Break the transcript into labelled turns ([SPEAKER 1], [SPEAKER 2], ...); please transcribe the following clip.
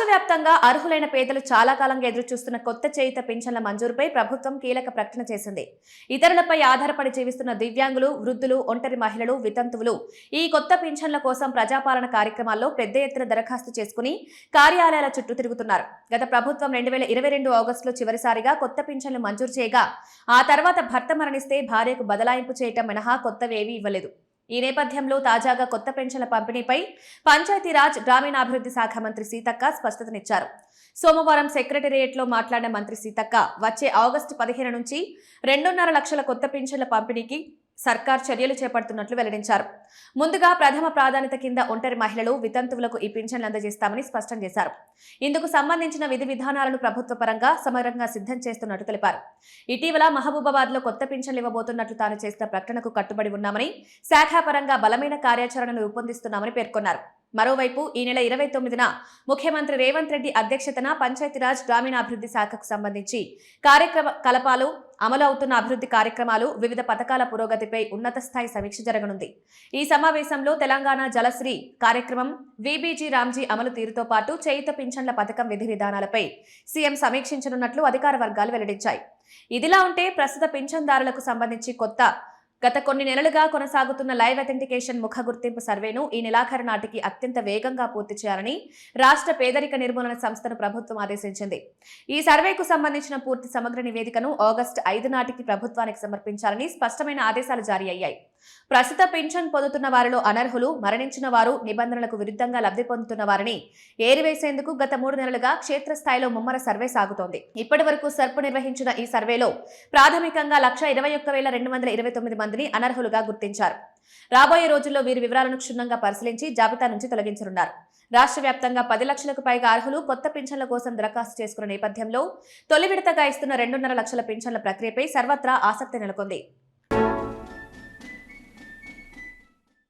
[SPEAKER 1] రాష్ట్ర వ్యాప్తంగా అర్హులైన పేదలు చాలా కాలంగా ఎదురుచూస్తున్న కొత్త చేయుత పింఛన్ల మంజూరుపై ప్రభుత్వం కీలక ప్రకటన చేసింది. ఇతరులపై ఆధారపడి జీవిస్తున్న దివ్యాంగులు, వృద్ధులు, ఒంటరి మహిళలు, వితంతువులు ఈ కొత్త పింఛన్ల కోసం ప్రజాపాలన కార్యక్రమాల్లో పెద్ద ఎత్తున దరఖాస్తు చేసుకుని కార్యాలయాల చుట్టూ తిరుగుతున్నారు. గత ప్రభుత్వం 2022 ఆగస్టులో చివరిసారిగా కొత్త పింఛన్లు మంజూరు చేయగా ఆ తర్వాత భర్త మరణిస్తే భార్యకు బదలాయింపు చేయటం మినహా కొత్తవేవీ ఇవ్వలేదు. ఈ నేపథ్యంలో తాజాగా కొత్త పెన్షన్ల పంపిణీపై పంచాయతీరాజ్ గ్రామీణాభివృద్ధి శాఖ మంత్రి సీతక్క స్పష్టతనిచ్చారు. సోమవారం సెక్రటేరియట్లో మాట్లాడిన మంత్రి సీతక్క వచ్చే ఆగస్టు 15 నుంచి 2.5 లక్షల కొత్త పెన్షన్ల పంపిణీకి సర్కార్ చర్యలు చేపడుతున్నట్లు వెల్లడించారు. ముందుగా ప్రథమ ప్రాధాన్యత కింద ఒంటరి మహిళలు, వితంతువులకు ఈ పింఛన్లు అందజేస్తామని స్పష్టం చేశారు. ఇందుకు సంబంధించిన విధి విధానాలను ప్రభుత్వ పరంగా సమగ్రంగా సిద్ధం చేస్తున్నట్టు తెలిపారు. ఇటీవల మహబూబాబాద్ లో కొత్త పింఛన్లు ఇవ్వబోతున్నట్లు తాను చేసిన ప్రకటనకు కట్టుబడి ఉన్నామని, శాఖాపరంగా బలమైన కార్యాచరణను రూపొందిస్తున్నామని పేర్కొన్నారు. మరోవైపు ఈ నెల 29న ముఖ్యమంత్రి రేవంత్ రెడ్డి అధ్యక్షతన పంచాయతీరాజ్ గ్రామీణాభివృద్ధి శాఖకు సంబంధించి కార్యకలాపాలు, అమలు అవుతున్న అభివృద్ధి కార్యక్రమాలు, వివిధ పథకాల పురోగతిపై ఉన్నత స్థాయి సమీక్ష జరగనుంది. ఈ సమావేశంలో తెలంగాణ జలశ్రీ కార్యక్రమం, వీబీజీ రామ్జీ అమలు తీరుతో పాటు చేయుత పింఛన్ల పథకం విధి విధానాలపై సీఎం సమీక్షించనున్నట్లు అధికార వర్గాలు వెల్లడించాయి. ఇదిలా ఉంటే ప్రస్తుత పింఛన్దారులకు సంబంధించి గత కొన్ని నెలలుగా కొనసాగుతున్న లైవ్ అథెంటికేషన్ ముఖ గుర్తింపు సర్వేను ఈ నెలాఖరు నాటికి అత్యంత వేగంగా పూర్తి చేయాలని రాష్ట్ర పేదరిక నిర్మూలన సంస్థను ప్రభుత్వం ఆదేశించింది. ఈ సర్వేకు సంబంధించిన పూర్తి సమగ్ర నివేదికను ఆగస్టు 5 నాటికి ప్రభుత్వానికి సమర్పించాలని స్పష్టమైన ఆదేశాలు జారీ అయ్యాయి. ప్రస్తుత పింఛన్ పొందుతున్న వారిలో అనర్హులు, మరణించిన వారు, నిబంధనలకు విరుద్ధంగా లబ్ధి పొందుతున్న వారిని ఏరివేసేందుకు గత 3 నెలలుగా క్షేత్రస్థాయిలో ముమ్మర సర్వే సాగుతోంది. ఇప్పటి వరకు సర్ప్ నిర్వహించిన ఈ సర్వేలో ప్రాథమికంగా 1,21,229 మందిని అనర్హులుగా గుర్తించారు. రాబోయే రోజుల్లో వీరి వివరాలను క్షుణ్ణంగా పరిశీలించి జాబితా నుంచి తొలగించనున్నారు. రాష్ట్ర వ్యాప్తంగా 10 లక్షలకు పైగా అర్హులు కొత్త పింఛన్ల కోసం దరఖాస్తు చేసుకున్న నేపథ్యంలో తొలి విడతగా ఇస్తున్న 2.5 లక్షల పింఛన్ల ప్రక్రియపై సర్వత్రా ఆసక్తి నెలకొంది.